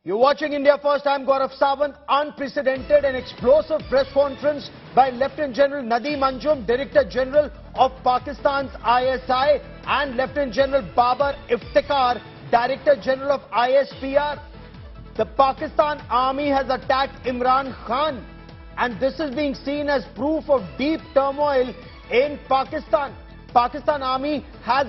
You're watching India First. I'm Gaurav Sawant. Unprecedented and explosive press conference by Lieutenant General Nadeem Anjum, Director General of Pakistan's ISI, and Lieutenant General Babar Iftikhar, Director General of ISPR. The Pakistan Army has attacked Imran Khan, and this is being seen as proof of deep turmoil in Pakistan. Pakistan Army has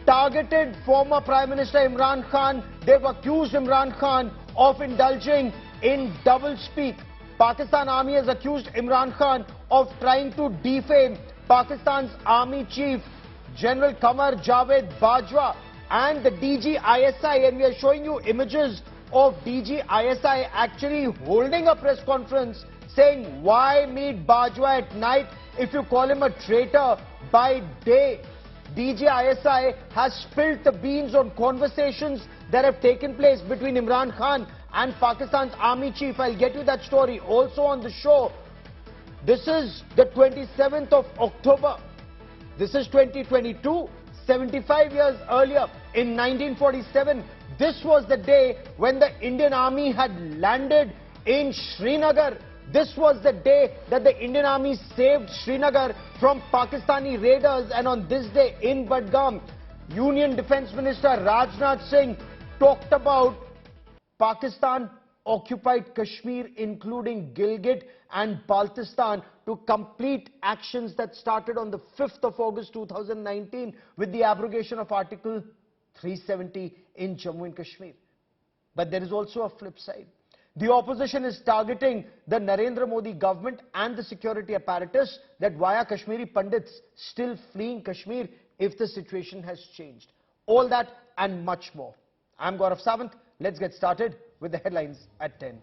targeted former Prime Minister Imran Khan. They've accused Imran Khan of indulging in doublespeak. Pakistan Army has accused Imran Khan of trying to defame Pakistan's Army Chief General Qamar Javed Bajwa and the DG ISI, and we are showing you images of DG ISI actually holding a press conference saying, why meet Bajwa at night if you call him a traitor by day? DG ISI has spilled the beans on conversations that have taken place between Imran Khan and Pakistan's Army Chief. I'll get you that story also on the show. This is the 27th of October. This is 2022. 75 years earlier, in 1947, this was the day when the Indian Army had landed in Srinagar. This was the day that the Indian Army saved Srinagar from Pakistani raiders, and on this day in Budgam, Union Defence Minister Rajnath Singh talked about Pakistan occupied Kashmir, including Gilgit and Baltistan, to complete actions that started on the 5th of August 2019 with the abrogation of Article 370 in Jammu and Kashmir. But there is also a flip side. The opposition is targeting the Narendra Modi government and the security apparatus that via Kashmiri Pandits still fleeing Kashmir if the situation has changed. All that and much more. I'm Gaurav Sawant. Let's get started with the headlines at 10.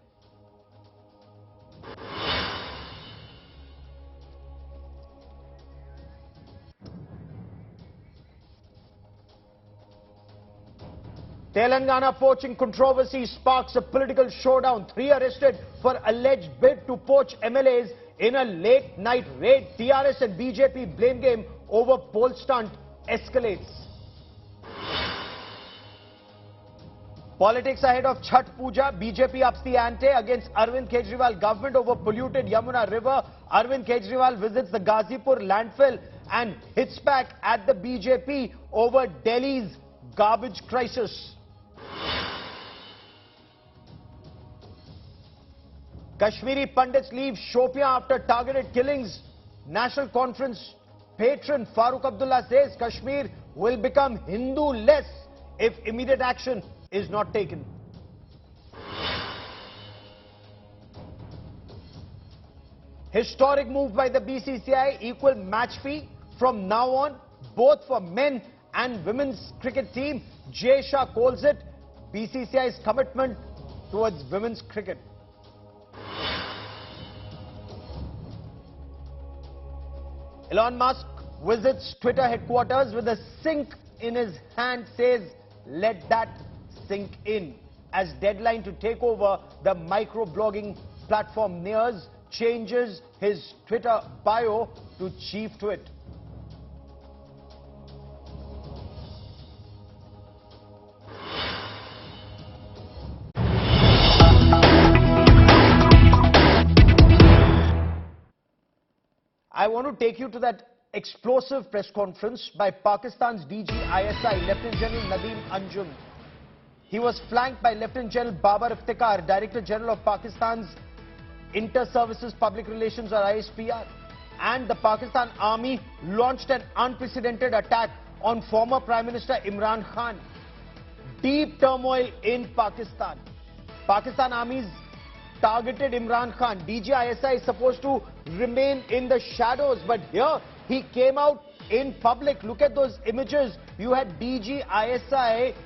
Telangana poaching controversy sparks a political showdown. 3 arrested for alleged bid to poach MLAs in a late-night raid. TRS and BJP blame game over poll stunt escalates. Politics ahead of Chhath Puja. BJP ups the ante against Arvind Kejriwal government over polluted Yamuna River. Arvind Kejriwal visits the Ghazipur landfill and hits back at the BJP over Delhi's garbage crisis. Kashmiri Pandits leave Shopian after targeted killings. National Conference patron Farooq Abdullah says Kashmir will become Hindu-less if immediate action is not taken. Historic move by the BCCI, equal match fee from now on, both for men and women's cricket team. Jay Shah calls it BCCI's commitment towards women's cricket. Elon Musk visits Twitter headquarters with a sink in his hand, says, let that sink in. As deadline to take over the microblogging platform nears, changes his Twitter bio to Chief Twit. I want to take you to that explosive press conference by Pakistan's DG ISI, Lieutenant General Nadeem Anjum. He was flanked by Lieutenant General Babar Iftikhar, Director General of Pakistan's Inter-Services Public Relations or ISPR. And the Pakistan Army launched an unprecedented attack on former Prime Minister Imran Khan. Deep turmoil in Pakistan. Pakistan Army's targeted Imran Khan. DG ISI is supposed to remain in the shadows, but here he came out in public. Look at those images. You had DG ISI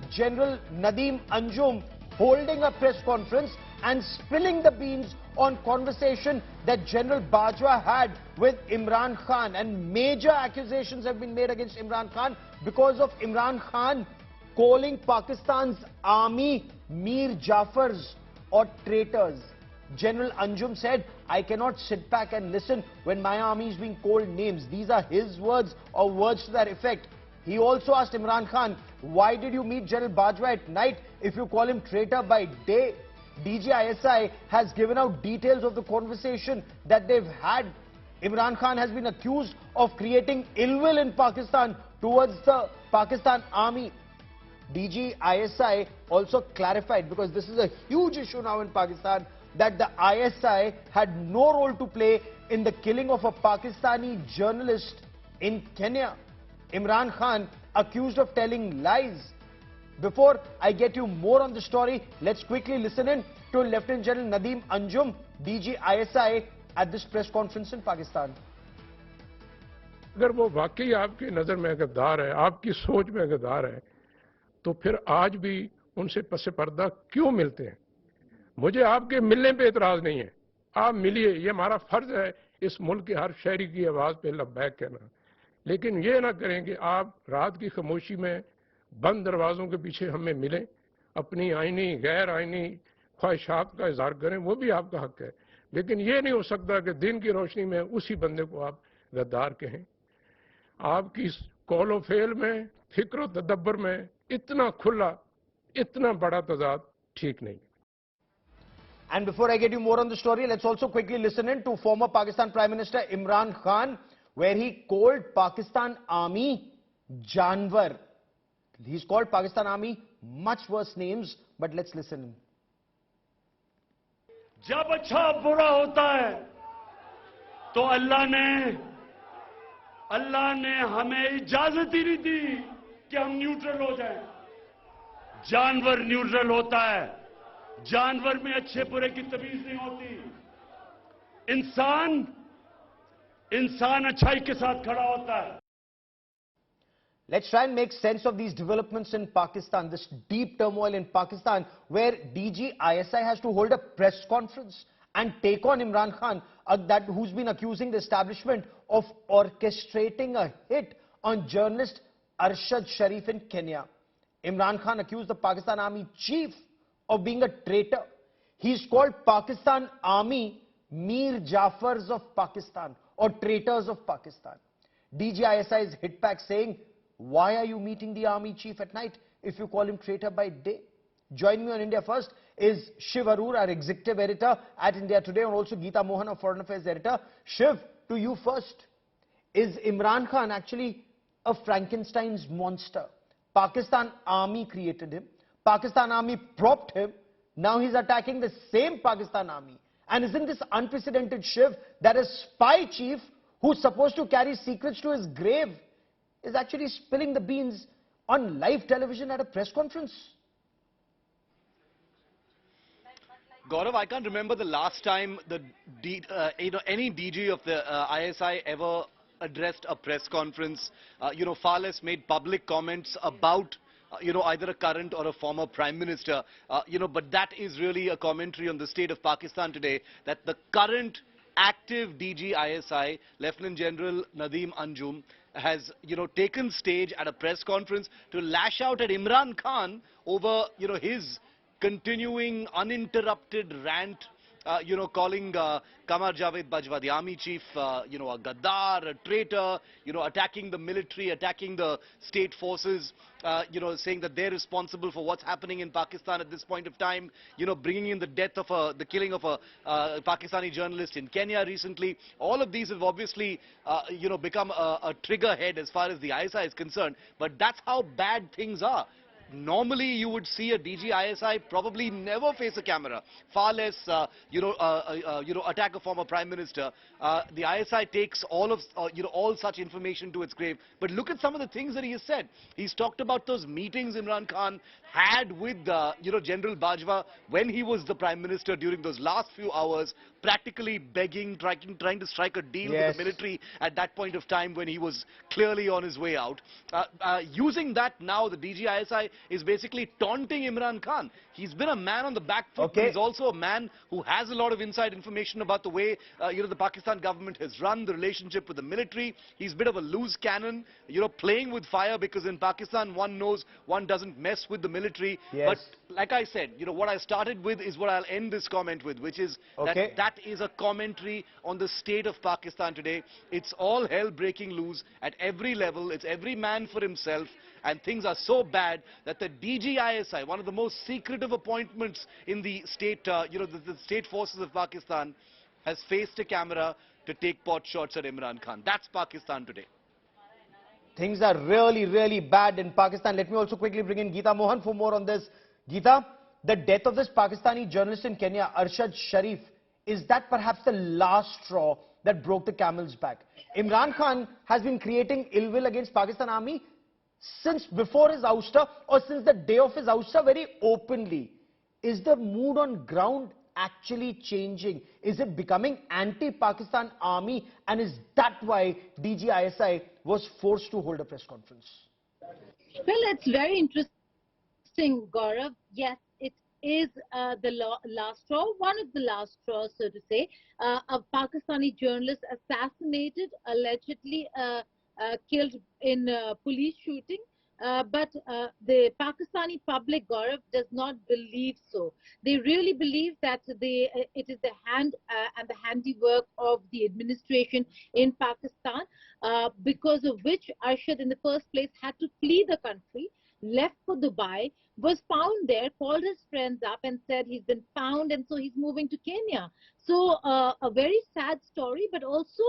General Nadeem Anjum holding a press conference and spilling the beans on conversation that General Bajwa had with Imran Khan, and major accusations have been made against Imran Khan because of Imran Khan calling Pakistan's army Mir Jafars or traitors. General Anjum said, I cannot sit back and listen when my army is being called names. These are his words or words to that effect. He also asked Imran Khan Why did you meet General Bajwa at night if you call him traitor by day? DGISI has given out details of the conversation that they've had. Imran Khan has been accused of creating ill will in Pakistan towards the Pakistan army. DGISI also clarified, because this is a huge issue now in Pakistan, that the ISI had no role to play in the killing of a Pakistani journalist in Kenya. Imran Khan accused of telling lies. Before I get you more on the story, let's quickly listen in to Lieutenant General Nadeem Anjum, DGISI, at this press conference in Pakistan. अगर वो वाकई आपकी नज़र में गद्दार है, आपकी सोच में गद्दार है, तो फिर आज भी उनसे पसे पर्दा क्यों मिलते हैं? मुझे आपके मिलने पे एतराज नहीं है, आप मिलिए, ये हमारा फर्ज है इस मुल्क के हर शहरी की आवाज़ पे लब्बैक कहना। लेकिन ये ना करें कि आप रात की खामोशी में बंद दरवाज़ों के पीछे हमें मिलें, अपनी आईनी गैर आईनी ख्वाहिशात का इजहार करें, वो भी आपका हक है। लेकिन ये नहीं हो सकता कि दिन की रोशनी में उसी बंदे को आप गद्दार कहें। आपकी कौलो फेल में, फिक्र तदब्बर में इतना खुला, इतना बड़ा तजाद ठीक नहीं। And before I get you more on the story, let's also quickly listen in to former Pakistan Prime Minister Imran Khan, where he called Pakistan Army Janwar. He's called Pakistan Army much worse names, but let's listen in. जब अच्छा बुरा होता है तो अल्लाह ने हमें इजाजत ही नहीं दी कि हम न्यूट्रल हो जाएं। जानवर न्यूट्रल होता है, जानवर में अच्छे बुरे की तमीज नहीं होती। इंसान अच्छाई के साथ खड़ा होता है। Let's try and make sense of these developments in Pakistan, this deep turmoil in Pakistan, where DGISI has to hold a press conference and take on Imran Khan, who's been accusing the establishment of orchestrating a hit on journalist Arshad Sharif in Kenya. Imran Khan accused the Pakistan Army chief of being a traitor. He's called Pakistan Army Mir Jafars of Pakistan, or traitors of Pakistan. DGISI is hit back saying, why are you meeting the army chief at night if you call him traitor by day? Joining me on India First is Shiv Arur, our executive editor at India Today, and also Geeta Mohan, our foreign affairs editor. Shiv, to you first. Is Imran Khan actually a Frankenstein's monster? Pakistan Army created him. Pakistan Army propped him. Now he's attacking the same Pakistan Army. And isn't this unprecedented, Shiv, that a spy chief who's supposed to carry secrets to his grave is actually spilling the beans on live television at a press conference? Gaurav, I can't remember the last time any DG of the ISI ever addressed a press conference, far less made public comments about either a current or a former prime minister, but that is really a commentary on the state of Pakistan today, that the current active DG ISI, Lieutenant General Nadeem Anjum, has, taken stage at a press conference to lash out at Imran Khan over, his continuing uninterrupted rant, calling Qamar Javed Bajwa, the army chief, a gaddar, a traitor, attacking the military, attacking the state forces, saying that they're responsible for what's happening in Pakistan at this point of time, bringing in the death of the killing of a Pakistani journalist in Kenya recently. All of these have obviously, become a triggerhead as far as the ISI is concerned, but that's how bad things are. Normally, you would see a DG ISI probably never face a camera, far less, attack a former prime minister. The ISI takes all such information to its grave. But look at some of the things that he has said. He's talked about those meetings Imran Khan had with, General Bajwa when he was the prime minister during those last few hours, practically begging, trying to strike a deal with the military at that point of time when he was clearly on his way out. Using that now, the DG ISI is basically taunting Imran Khan. He's been a man on the back foot, but he's also a man who has a lot of inside information about the way, the Pakistan government has run the relationship with the military. He's a bit of a loose cannon, playing with fire, because in Pakistan one knows one doesn't mess with the military. But like I said, what I started with is what I'll end this comment with, which is that is a commentary on the state of Pakistan today. It's all hell breaking loose at every level. It's every man for himself. and things are so bad that the DGISI, one of the most secretive appointments in the state, the state forces of Pakistan, has faced a camera to take pot shots at Imran Khan. That's Pakistan today. Things are really, really bad in Pakistan. Let me also quickly bring in Geeta Mohan for more on this. Geeta, the death of this Pakistani journalist in Kenya, Arshad Sharif, is that perhaps the last straw that broke the camel's back? Imran Khan has been creating ill will against Pakistan Army since before his ouster or since the day of his ouster very openly. Is the mood on ground actually changing? Is it becoming anti-Pakistan Army, and is that why DGISI was forced to hold a press conference? Well, it's very interesting, Gaurav. Yes, it is the last straw, one of the last straws, so to say. A Pakistani journalist assassinated, allegedly killed in police shooting. But the Pakistani public, Gaurav, does not believe so. They really believe that it is the hand and the handiwork of the administration in Pakistan, because of which Arshad in the first place had to flee the country, left for Dubai, was found there, called his friends up and said he's been found, and so he's moving to Kenya. So a very sad story, but also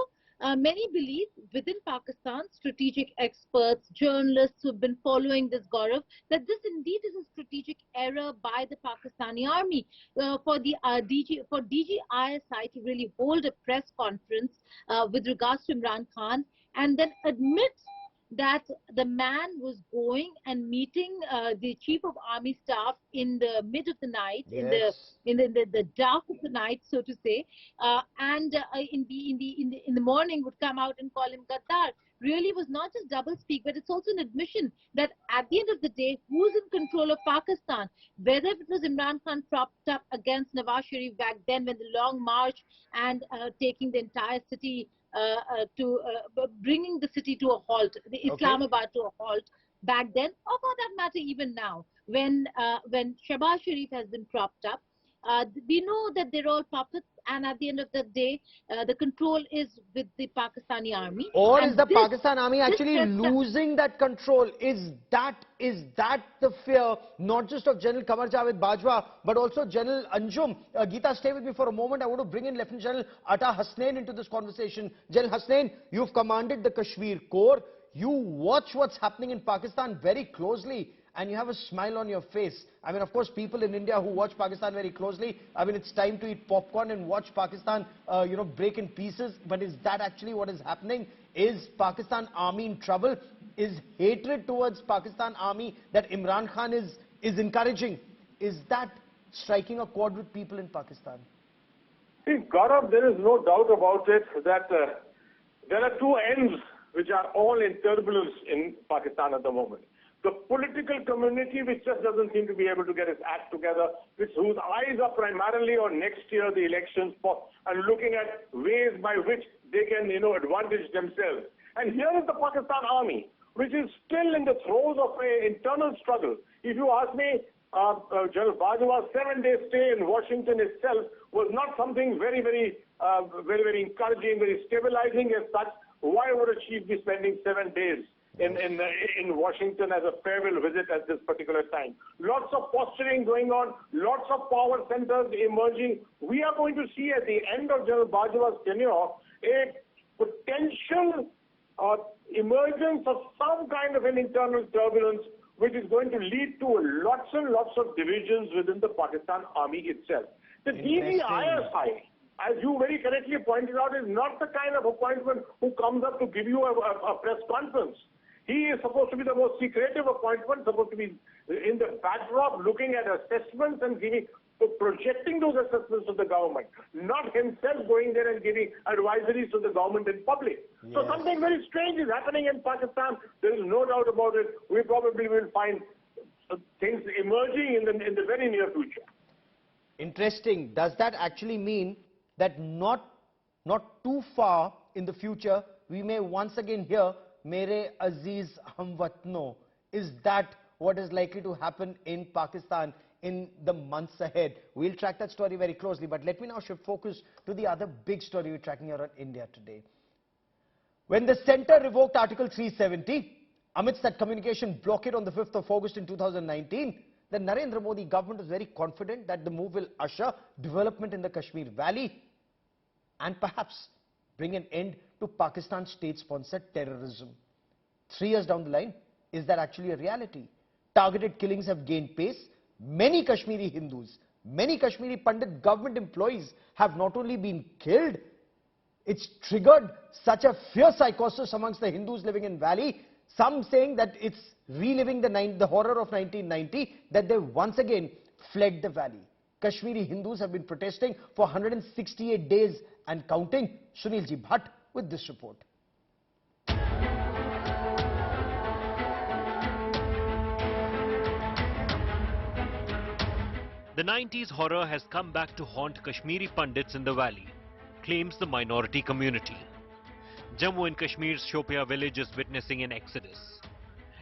many believe within Pakistan, strategic experts, journalists who have been following this, Gaurav, that this indeed is a strategic error by the Pakistani army for DGISI to really hold a press conference with regards to Imran Khan and then admit that the man was going and meeting the chief of army staff in the mid of the night, Yes. in the dark of the night, so to say, and in the morning would come out and call him Gaddar. Really was not just doublespeak, but it's also an admission that at the end of the day, who's in control of Pakistan? Whether it was Imran Khan propped up against Nawaz Sharif back then when the long march and taking the entire city bringing the city to a halt, the Islamabad to a halt back then, or for that matter even now, when Shahbaz Sharif has been propped up. We know that they're all puppets, and at the end of the day, the control is with the Pakistani army. Or and is the Pakistan Army actually losing that control? Is that the fear, not just of General Qamar Javed Bajwa, but also General Anjum? Geeta, stay with me for a moment. I want to bring in Lieutenant General Atta Hasnain into this conversation. General Hasnain, you've commanded the Kashmir Corps. You watch what's happening in Pakistan very closely, and you have a smile on your face. I mean, of course, people in India who watch Pakistan very closely, I mean, it's time to eat popcorn and watch Pakistan, break in pieces. But is that actually what is happening? Is Pakistan Army in trouble? Is hatred towards Pakistan Army that Imran Khan is encouraging, is that striking a chord with people in Pakistan? See, Gaurav, there is no doubt about it that there are two ends which are all in turbulence in Pakistan at the moment. The political community, which just doesn't seem to be able to get its act together, whose eyes are primarily on next year, the elections, and looking at ways by which they can, advantage themselves. And here is the Pakistan Army, which is still in the throes of an internal struggle. If you ask me, General Bajwa's 7-day stay in Washington itself was not something very, very encouraging, very stabilizing as such. Why would a chief be spending 7 days in Washington as a farewell visit at this particular time? Lots of posturing going on, lots of power centers emerging. We are going to see at the end of General Bajwa's tenure a potential emergence of some kind of an internal turbulence, which is going to lead to lots and lots of divisions within the Pakistan Army itself. The DGISI, as you very correctly pointed out, is not the kind of appointment who comes up to give you a press conference. He is supposed to be the most secretive appointment, supposed to be in the backdrop looking at assessments and projecting those assessments to the government, not himself going there and giving advisories to the government in public. Yes. So something very strange is happening in Pakistan. There is no doubt about it. We probably will find things emerging in the very near future. Interesting. Does that actually mean that not too far in the future, we may once again hear Mere Aziz Hamwatno? Is that what is likely to happen in Pakistan in the months ahead? We'll track that story very closely, but let me now shift focus to the other big story we're tracking here on India Today. When the centre revoked Article 370, amidst that communication blockade on the 5th of August in 2019, the Narendra Modi government was very confident that the move will usher development in the Kashmir Valley and perhaps bring an end to Pakistan's state-sponsored terrorism. 3 years down the line, is that actually a reality? Targeted killings have gained pace. Many Kashmiri Hindus, many Kashmiri Pandit government employees have not only been killed, it's triggered such a fear psychosis amongst the Hindus living in Valley, some saying that it's reliving the horror of 1990, that they once again fled the valley. Kashmiri Hindus have been protesting for 168 days and counting. Sunil Ji Bhatt with this report. The 90s horror has come back to haunt Kashmiri Pandits in the valley, claims the minority community. Jammu and Kashmir's Shopia village is witnessing an exodus.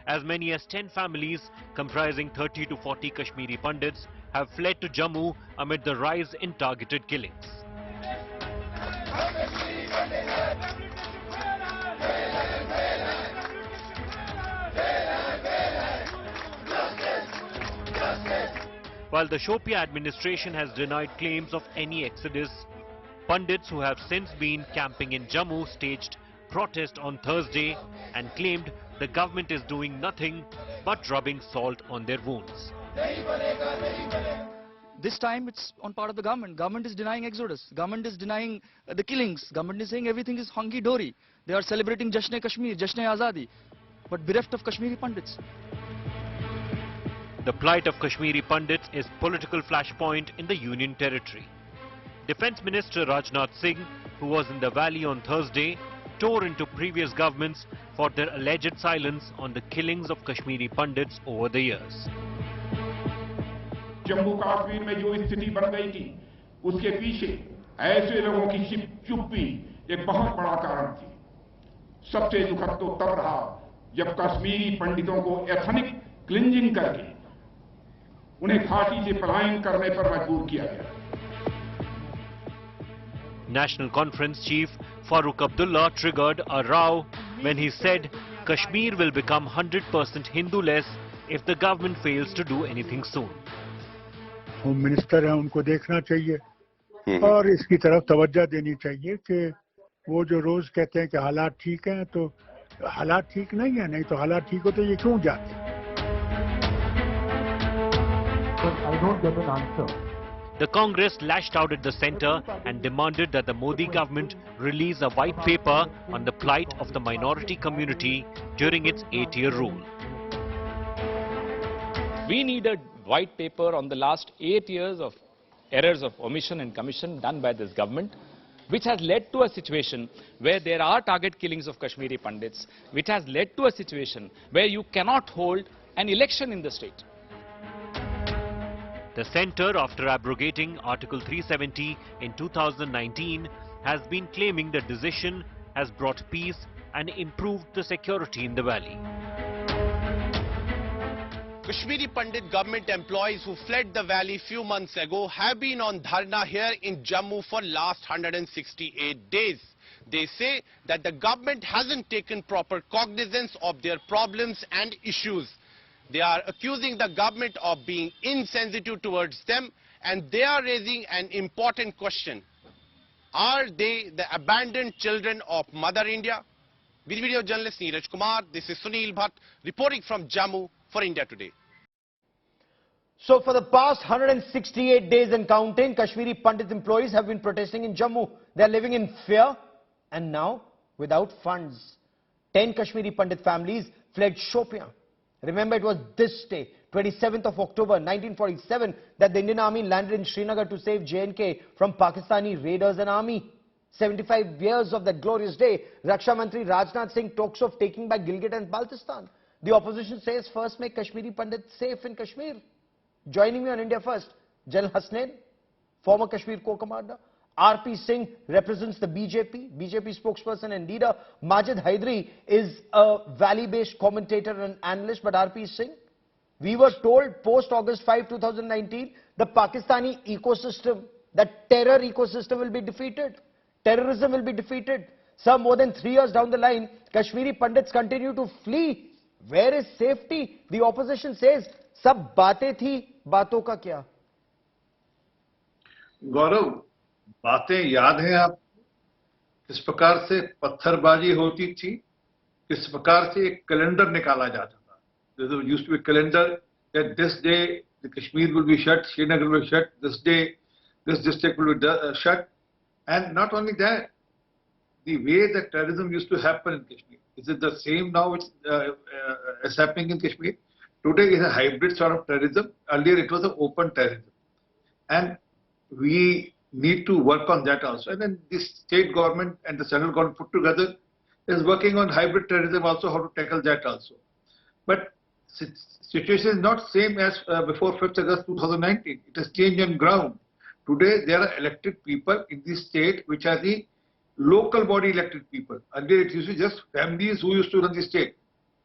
As many as 10 families, comprising 30 to 40 Kashmiri Pandits, have fled to Jammu amid the rise in targeted killings. While the Shopia administration has denied claims of any exodus, Pandits who have since been camping in Jammu staged protest on Thursday and claimed the government is doing nothing but rubbing salt on their wounds. This time it's on part of the government. Government is denying exodus. Government is denying the killings. Government is saying everything is hunky-dory. They are celebrating Jashn-e-Kashmir, Jashn-e-Azadi, but bereft of Kashmiri Pandits. The plight of Kashmiri Pandits is political flashpoint in the Union Territory. Defence Minister Rajnath Singh, who was in the valley on Thursday, tore into previous governments for their alleged silence on the killings of Kashmiri Pandits over the years. Jammu Kashmir में जो स्थिति बन गई थी, उसके पीछे ऐसे लोगों की चुप्पी एक बहुत बड़ा कारण थी। सबसे दुखद तो तब रहा जब कश्मीरी पंडितों को एथनिक क्लिंजिंग करके उन्हें घाटी से पलायन करने पर मजबूर किया गया। National Conference Chief Farooq Abdullah triggered a row when he said Kashmir will become 100% Hindu-less if the government fails to do anything soon. Home minister हैं, उनको देखना चाहिए और इसकी तरफ तवज्जो देनी चाहिए कि वो जो रोज कहते हैं कि हालात ठीक हैं, तो हालात ठीक नहीं है, नहीं तो हालात ठीक होते ये क्यों जाते? I don't get an answer. The Congress lashed out at the centre and demanded that the Modi government release a white paper on the plight of the minority community during its 8-year rule. We need a white paper on the last 8 years of errors of omission and commission done by this government, which has led to a situation where there are target killings of Kashmiri Pandits, which has led to a situation where you cannot hold an election in the state. The centre, after abrogating Article 370 in 2019, has been claiming the decision has brought peace and improved the security in the valley. Kashmiri Pandit government employees who fled the valley few months ago have been on dharna here in Jammu for last 168 days. They say that the government hasn't taken proper cognizance of their problems and issues. They are accusing the government of being insensitive towards them, and they are raising an important question. Are they the abandoned children of Mother India? With video journalist Neeraj Kumar, this is Sunil Bhatt reporting from Jammu for India Today. So for the past 168 days and counting, Kashmiri Pandit employees have been protesting in Jammu. They are living in fear and now without funds. 10 Kashmiri Pandit families fled Shopia. Remember, it was this day, 27th of October 1947, that the Indian Army landed in Srinagar to save J&K from Pakistani raiders and army. 75 years of that glorious day, Raksha Mantri Rajnath Singh talks of taking back Gilgit and Baltistan. The opposition says first make Kashmiri Pandits safe in Kashmir. Joining me on India First, General Hasnain, former Kashmir Corps Commander. R.P. Singh represents the BJP spokesperson and leader. Majid Haidari is a valley-based commentator and analyst. But R.P. Singh, we were told post-August 5, 2019, the Pakistani ecosystem, that terror ecosystem will be defeated. Terrorism will be defeated. Sir, more than 3 years down the line, Kashmiri Pandits continue to flee. Where is safety? The opposition says, sab baatein thi, baaton ka kya? गौरव, बातें याद हैं आप किस प्रकार से पत्थरबाजी होती थी, किस प्रकार से एक कैलेंडर निकाला जाता था. There used to be a calendar that this day the Kashmir will be shut, Srinagar will be shut, this day this district will be shut. And not only that, the way that terrorism used to happen in Kashmir, is it the same now which is happening in Kashmir? Today is a hybrid sort of terrorism. Earlier it was an open terrorism. And we need to work on that also. And then the state government and the central government put together is working on hybrid terrorism also, how to tackle that also. But situation is not same as before 5th August 2019. It has changed on ground. Today there are elected people in the state which are the local body elected people. Earlier it used to be just families who used to run the state.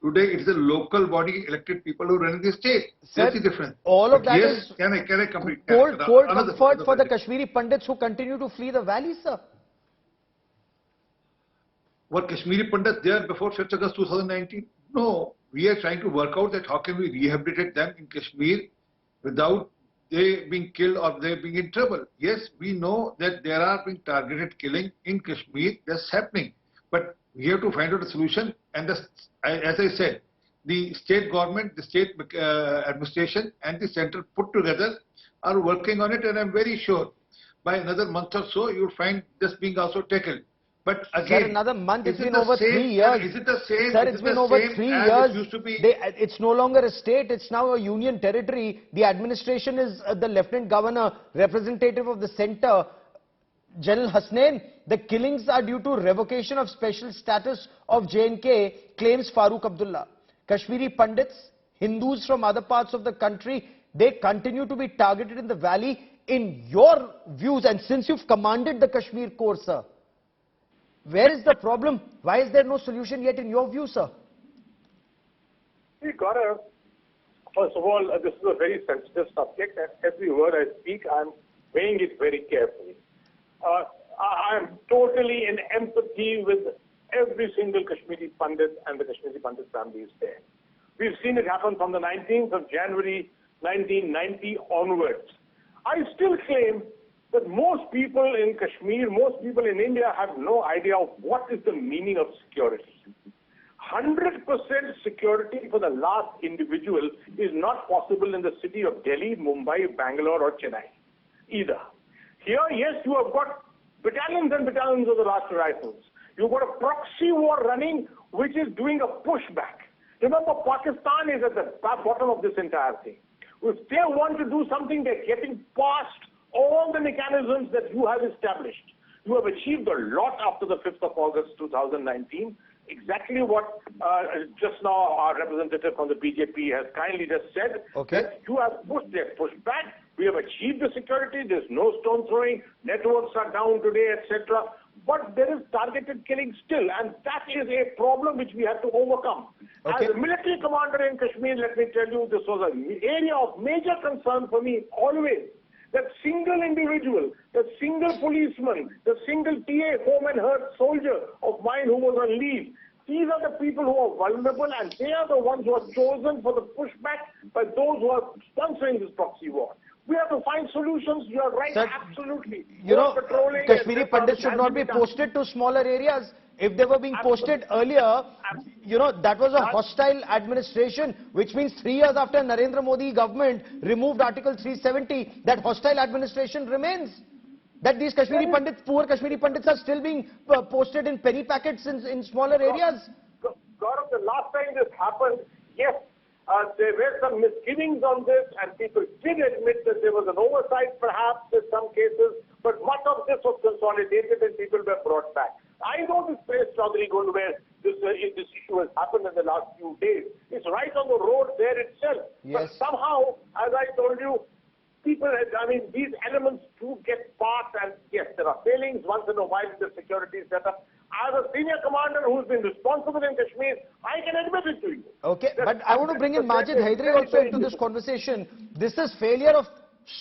Today it is the local body elected people who run the state. Sir, that's the difference. All of but that yes, is can I complete? cold comfort for the Kashmiri Pandits who continue to flee the valley, sir. Were Kashmiri Pandits there before 5th August 2019? No. We are trying to work out that how can we rehabilitate them in Kashmir without they being killed or they being in trouble. Yes, we know that there are being targeted killing in Kashmir. That's happening. But we have to find out a solution. And as I said, the state government, the state administration and the central put together are working on it. And I'm very sure by another month or so, you'll find this being also tackled. But again, sir, another month, it's been over same, 3 years. Is it the same? Sir, it's been over 3 years. It used to be? It's no longer a state, it's now a union territory. The administration is the Lieutenant Governor, representative of the centre, General Hasnain. The killings are due to revocation of special status of J&K, claims Farooq Abdullah. Kashmiri Pandits, Hindus from other parts of the country, they continue to be targeted in the valley. In your views, and since you've commanded the Kashmir Corps, sir, where is the problem? Why is there no solution yet in your view, sir? See, Gaurav, first of all, this is a very sensitive subject, and every word I speak, I'm weighing it very carefully. I am totally in empathy with every single Kashmiri Pandit and the Kashmiri Pandit families there. We've seen it happen from the 19th of January 1990 onwards. I still claim that most people in Kashmir, most people in India have no idea of what is the meaning of security. 100% security for the last individual is not possible in the city of Delhi, Mumbai, Bangalore or Chennai either. Here, yes, you have got battalions and battalions of the Rashtra Rifles. You've got a proxy war running which is doing a pushback. Remember, Pakistan is at the bottom of this entire thing. If they want to do something, they're getting past all the mechanisms that you have established. You have achieved a lot after the 5th of August 2019. Exactly what just now our representative from the BJP has kindly just said. Okay. You have pushed back. We have achieved the security. There's no stone throwing. Networks are down today, etc. But there is targeted killing still, and that is a problem which we have to overcome. Okay. As a military commander in Kashmir, let me tell you, this was an area of major concern for me always. That single individual, the single policeman, the single TA, home and hurt soldier of mine who was on leave, these are the people who are vulnerable, and they are the ones who are chosen for the pushback by those who are sponsoring this proxy war. We have to find solutions. You are right, Sir, absolutely. You know, Kashmiri Pandits should not be posted to smaller areas. If they were being posted earlier, you know, that was a hostile administration, which means 3 years after Narendra Modi government removed Article 370, that hostile administration remains. That these Kashmiri Pandits, poor Kashmiri Pandits are still being posted in penny packets in smaller areas. Gaurav, the last time this happened, yes, there were some misgivings on this, and people did admit that there was an oversight perhaps in some cases, but much of this was consolidated and people were brought back. I know this place, Chaudhary Gund, where this issue has happened in the last few days. It's right on the road there itself. Yes. But somehow, as I told you, people, these elements do get past, and yes, there are failings once in a while in the security setup. As a senior commander who's been responsible in Kashmir, I can admit it to you. Okay, but I want to bring in Majid Haidari also into this conversation. This is failure of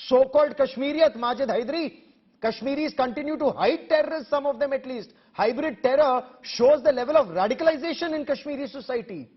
so-called Kashmiriyat, Majid Haidari. Kashmiris continue to hide terrorists, some of them at least. Hybrid terror shows the level of radicalization in Kashmiri society.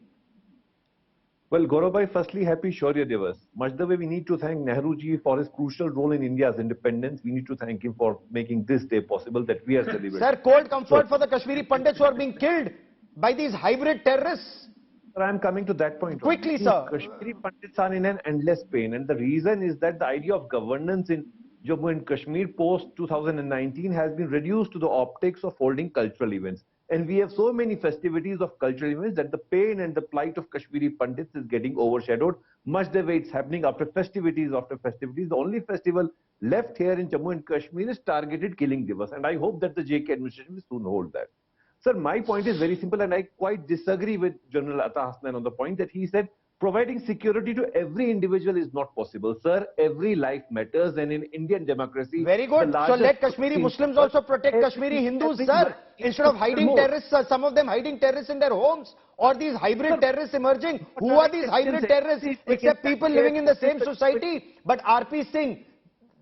Well, Gaurav, firstly, happy Shaurya Divas. Much the way we need to thank Nehru ji for his crucial role in India's independence, we need to thank him for making this day possible that we are celebrating. Sir, cold comfort for the Kashmiri Pandits who are being killed by these hybrid terrorists. Sir, I am coming to that point. Quickly, sir. Kashmiri Pandits are in an endless pain, and the reason is that the idea of governance in Jammu and Kashmir post 2019 has been reduced to the optics of holding cultural events. And we have so many festivities of cultural events that the pain and the plight of Kashmiri Pandits is getting overshadowed, much the way it's happening after festivities after festivities. The only festival left here in Jammu and Kashmir is targeted killing divas, and I hope that the JK administration will soon hold that. Sir, my point is very simple, and I quite disagree with General Atta Hasnan on the point that he said providing security to every individual is not possible. Sir, every life matters, and in Indian democracy... Very good. So let Kashmiri Muslims also protect Kashmiri Hindus, sir. Instead of hiding terrorists, some of them hiding terrorists in their homes, or these hybrid terrorists emerging. Who are these hybrid terrorists except people living in the same society? But RP Singh,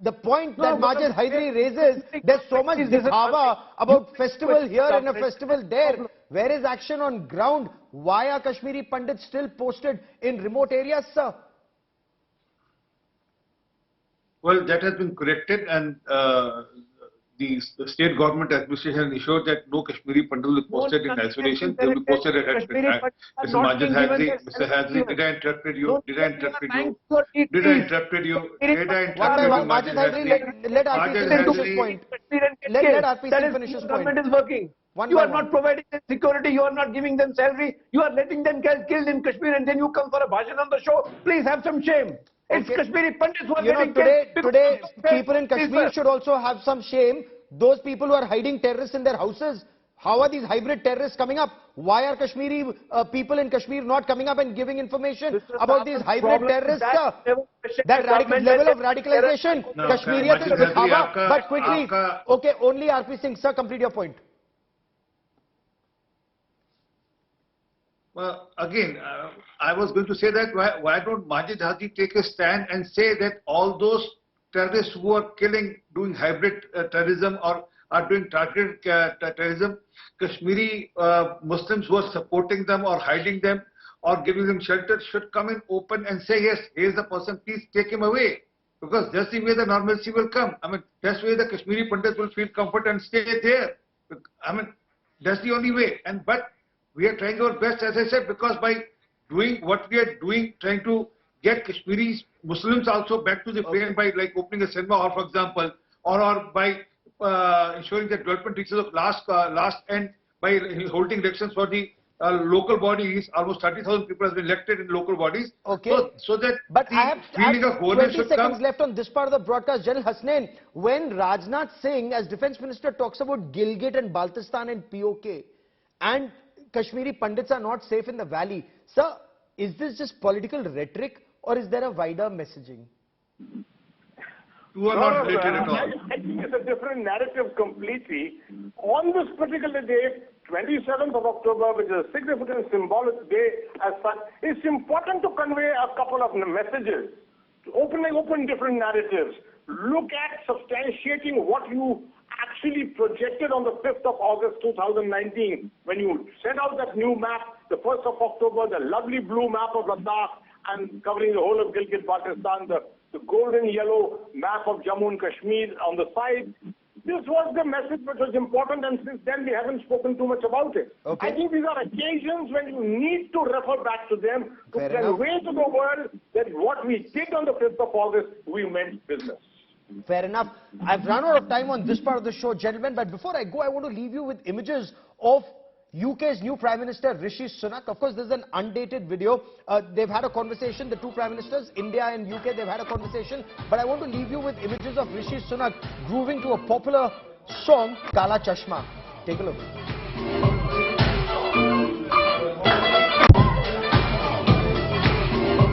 the point that Majid Hydari raises, there's so much dikhava about festival here and a festival there. Where is action on ground? Why are Kashmiri Pandits still posted in remote areas, sir? Well, that has been corrected, and the state government administration ensured that no Kashmiri Pandit will be posted in isolation. They will be posted at Mr. Majid Hydari. Mr. Hydari, did I interrupt you? Did I interrupt you? Did I interrupt you? Did I interrupt you? Majid Hydari, let RP Singh finish his point. Let RP Singh finish his point. Government is working. You are not providing them security, you are not giving them salary, you are letting them get killed in Kashmir, and then you come for a bhajan on the show. Please have some shame. It's Kashmiri Pandits who are getting killed. Today, people in Kashmir should also have some shame. Those people who are hiding terrorists in their houses, how are these hybrid terrorists coming up? Why are Kashmiri people in Kashmir not coming up and giving information about these hybrid terrorists? That level of radicalization, Kashmiriyat is dikhava. But quickly, okay, only RP Singh, sir, complete your point. Well, again, I was going to say that why don't Majid Hadi take a stand and say that all those terrorists who are killing, doing hybrid terrorism or are doing targeted terrorism, Kashmiri Muslims who are supporting them or hiding them or giving them shelter should come in open and say, yes, here's the person, please take him away. Because that's the way the normalcy will come. I mean, that's the way the Kashmiri Pandits will feel comfort and stay there. I mean, that's the only way. But we are trying our best, as I said, because by doing what we are doing, trying to get Kashmiri Muslims also back to the frame by like opening a cinema hall, for example, or by ensuring that development reaches of last end by holding elections for the local bodies. Almost 30,000 people have been elected in local bodies. Okay. So that but the I have feeling of governance 20 should seconds come. left on this part of the broadcast. General Hasnain, when Rajnath Singh, as Defence Minister, talks about Gilgit and Baltistan and POK, and Kashmiri Pandits are not safe in the valley. Sir, is this just political rhetoric or is there a wider messaging? You are not related at all. I think it's a different narrative completely. On this particular day, 27th of October, which is a significant symbolic day as such, it's important to convey a couple of messages. Open different narratives. Look at substantiating what you actually projected on the 5th of August 2019 when you set out that new map, the 1st of October, the lovely blue map of Ladakh and covering the whole of Gilgit-Baltistan, the golden yellow map of Jammu and Kashmir on the side. This was the message which was important, and since then we haven't spoken too much about it. Okay. I think these are occasions when you need to refer back to them to convey to the world that what we did on the 5th of August, we meant business. Fair enough. I've run out of time on this part of the show, gentlemen, but before I go, I want to leave you with images of UK's new Prime Minister, Rishi Sunak. Of course, this is an undated video. They've had a conversation, the two Prime Ministers, India and UK, they've had a conversation. But I want to leave you with images of Rishi Sunak grooving to a popular song, Kala Chashma. Take a look.